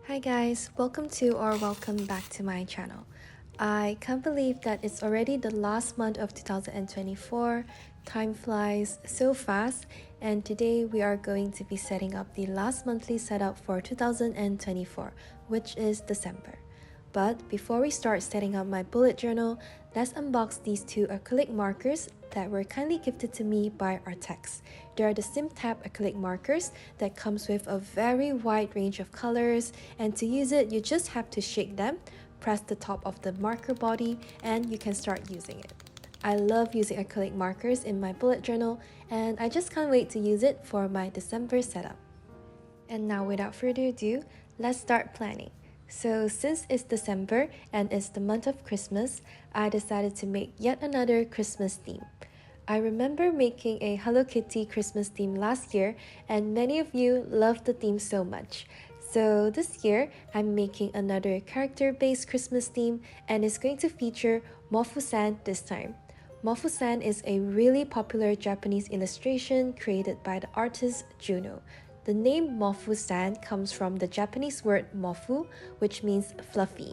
Hi guys, welcome to or welcome back to my channel. I can't believe that it's already the last month of 2024. Time flies so fast, and today we are going to be setting up the last monthly setup for 2024, which is December. But before we start setting up my bullet journal, let's unbox these two acrylic markers that were kindly gifted to me by Arrtx. They are the Simptap acrylic markers that comes with a very wide range of colors, and to use it you just have to shake them, press the top of the marker body, and you can start using it. I love using acrylic markers in my bullet journal, and I just can't wait to use it for my December setup. And now without further ado, let's start planning. So since it's December and it's the month of Christmas, I decided to make yet another Christmas theme. I remember making a Hello Kitty Christmas theme last year, and many of you loved the theme so much. So this year, I'm making another character-based Christmas theme, and it's going to feature mofusand this time. Mofusand is a really popular Japanese illustration created by the artist Juno. The name mofusand comes from the Japanese word mofu, which means fluffy.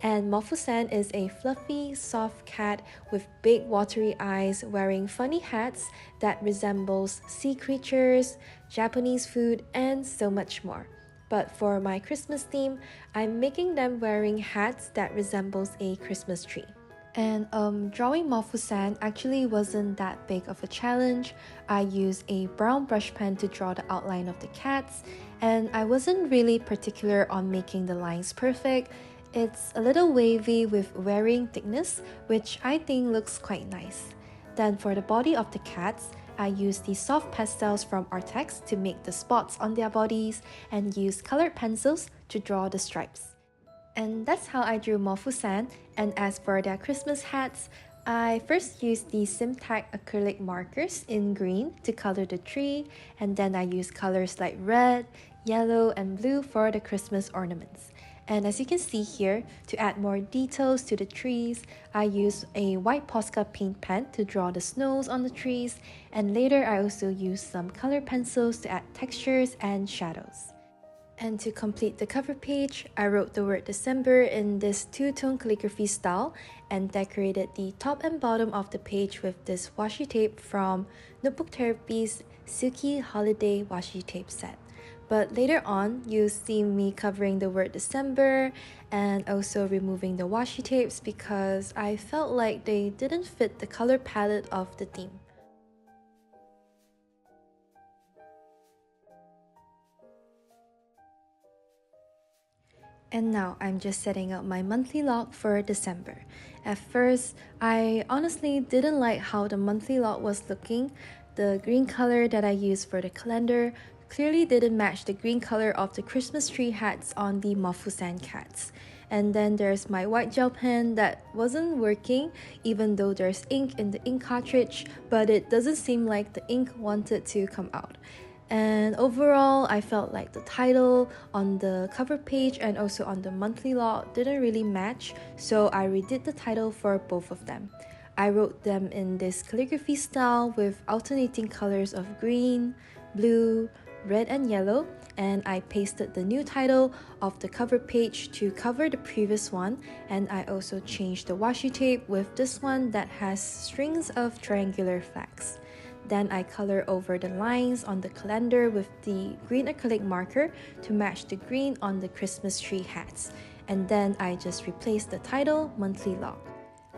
And mofusand is a fluffy, soft cat with big watery eyes wearing funny hats that resembles sea creatures, Japanese food, and so much more. But for my Christmas theme, I'm making them wearing hats that resembles a Christmas tree. And drawing mofusand actually wasn't that big of a challenge. I used a brown brush pen to draw the outline of the cats, and I wasn't really particular on making the lines perfect. It's a little wavy with varying thickness, which I think looks quite nice. Then for the body of the cats, I used the soft pastels from Arrtx to make the spots on their bodies and used colored pencils to draw the stripes. And that's how I drew mofusand. And as for their Christmas hats, I first used the Simptap acrylic markers in green to color the tree, and then I used colors like red, yellow, and blue for the Christmas ornaments. And as you can see here, to add more details to the trees, I used a white Posca paint pen to draw the snows on the trees, and later I also used some color pencils to add textures and shadows. And to complete the cover page, I wrote the word December in this two-tone calligraphy style and decorated the top and bottom of the page with this washi tape from Notebook Therapy's Silky Holiday Washi Tape set. But later on, you'll see me covering the word December and also removing the washi tapes because I felt like they didn't fit the color palette of the theme. And now I'm just setting up my monthly log for December. At first, I honestly didn't like how the monthly log was looking. The green color that I used for the calendar clearly didn't match the green color of the Christmas tree hats on the mofusand cats. And then there's my white gel pen that wasn't working even though there's ink in the ink cartridge, but it doesn't seem like the ink wanted to come out. And overall, I felt like the title on the cover page and also on the monthly log didn't really match, so I redid the title for both of them. I wrote them in this calligraphy style with alternating colors of green, blue, red, and yellow, and I pasted the new title of the cover page to cover the previous one, and I also changed the washi tape with this one that has strings of triangular flags. Then I color over the lines on the calendar with the green acrylic marker to match the green on the Christmas tree hats. And then I just replaced the title monthly log.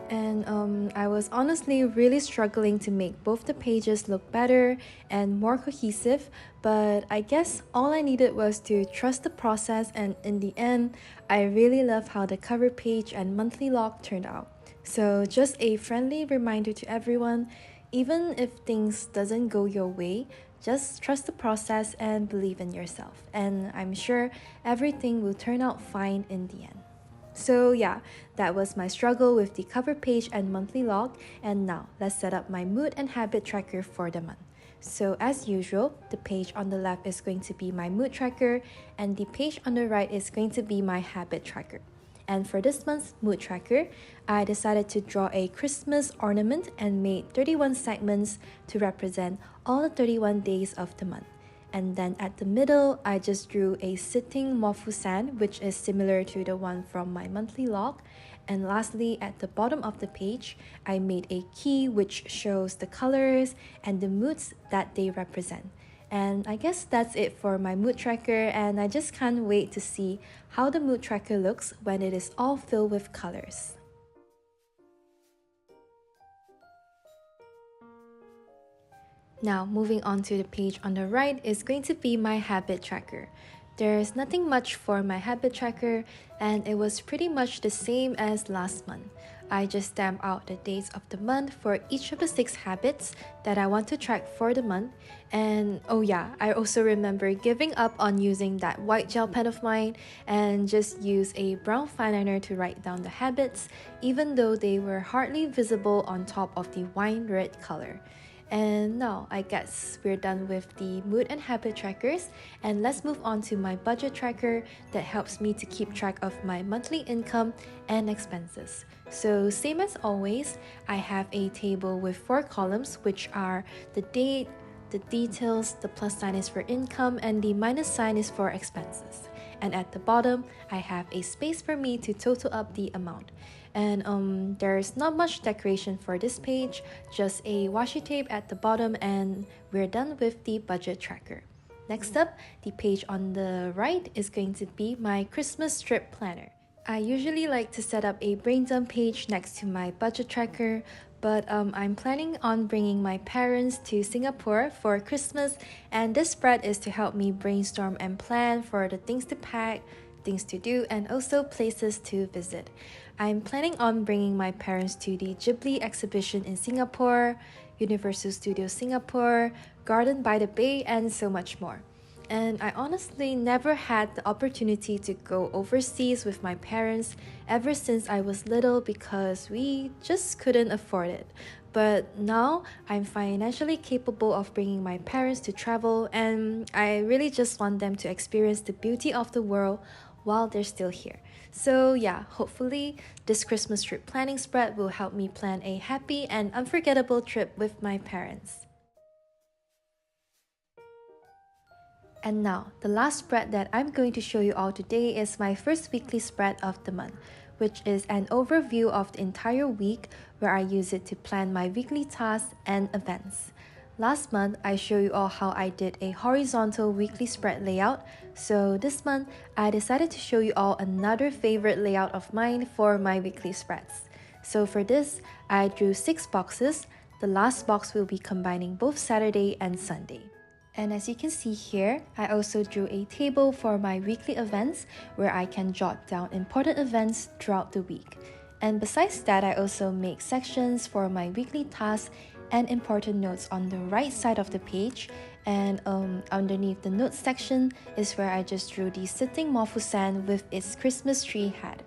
And I was honestly really struggling to make both the pages look better and more cohesive, but I guess all I needed was to trust the process, and in the end, I really love how the cover page and monthly log turned out. So just a friendly reminder to everyone, even if things doesn't go your way, just trust the process and believe in yourself. And I'm sure everything will turn out fine in the end. So yeah, that was my struggle with the cover page and monthly log, and now let's set up my mood and habit tracker for the month. So as usual, the page on the left is going to be my mood tracker and the page on the right is going to be my habit tracker. And for this month's mood tracker, I decided to draw a Christmas ornament and made 31 segments to represent all the 31 days of the month. And then at the middle, I just drew a sitting mofusand, which is similar to the one from my monthly log. And lastly, at the bottom of the page, I made a key which shows the colors and the moods that they represent. And I guess that's it for my mood tracker, and I just can't wait to see how the mood tracker looks when it is all filled with colors. Now, moving on to the page on the right is going to be my habit tracker. There's nothing much for my habit tracker, and it was pretty much the same as last month. I just stamp out the dates of the month for each of the 6 habits that I want to track for the month. And oh yeah, I also remember giving up on using that white gel pen of mine and just use a brown fine liner to write down the habits, even though they were hardly visible on top of the wine red color. And now I guess we're done with the mood and habit trackers, and let's move on to my budget tracker that helps me to keep track of my monthly income and expenses. So same as always, I have a table with 4 columns, which are the date, the details, the plus sign is for income, and the minus sign is for expenses. And at the bottom, I have a space for me to total up the amount. And there's not much decoration for this page, just a washi tape at the bottom, and we're done with the budget tracker. Next up, the page on the right is going to be my Christmas strip planner. I usually like to set up a brain dump page next to my budget tracker, but I'm planning on bringing my parents to Singapore for Christmas, and this spread is to help me brainstorm and plan for the things to pack, things to do, and also places to visit. I'm planning on bringing my parents to the Ghibli exhibition in Singapore, Universal Studios Singapore, Garden by the Bay, and so much more. And I honestly never had the opportunity to go overseas with my parents ever since I was little because we just couldn't afford it. But now I'm financially capable of bringing my parents to travel, and I really just want them to experience the beauty of the world while they're still here. So yeah, hopefully this Christmas trip planning spread will help me plan a happy and unforgettable trip with my parents. And now, the last spread that I'm going to show you all today is my first weekly spread of the month, which is an overview of the entire week where I use it to plan my weekly tasks and events. Last month, I showed you all how I did a horizontal weekly spread layout, so this month, I decided to show you all another favorite layout of mine for my weekly spreads. So for this, I drew 6 boxes. The last box will be combining both Saturday and Sunday. And as you can see here, I also drew a table for my weekly events where I can jot down important events throughout the week. And besides that, I also make sections for my weekly tasks and important notes on the right side of the page, and underneath the notes section is where I just drew the sitting mofusand with its Christmas tree hat.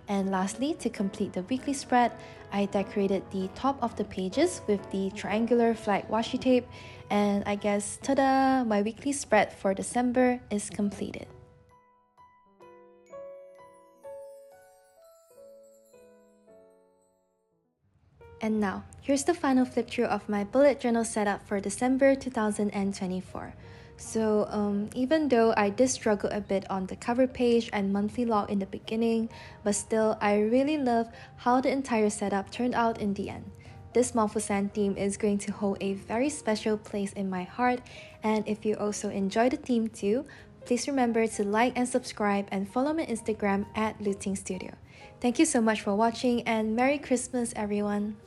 And lastly, to complete the weekly spread, I decorated the top of the pages with the triangular flag washi tape, and I guess ta-da, my weekly spread for December is completed. And now, here's the final flip through of my bullet journal setup for December 2024. So even though I did struggle a bit on the cover page and monthly log in the beginning, but still I really love how the entire setup turned out in the end. This mofusand theme is going to hold a very special place in my heart, and if you also enjoy the theme too, please remember to like and subscribe and follow my Instagram at lootengstudio. Thank you so much for watching, and Merry Christmas everyone!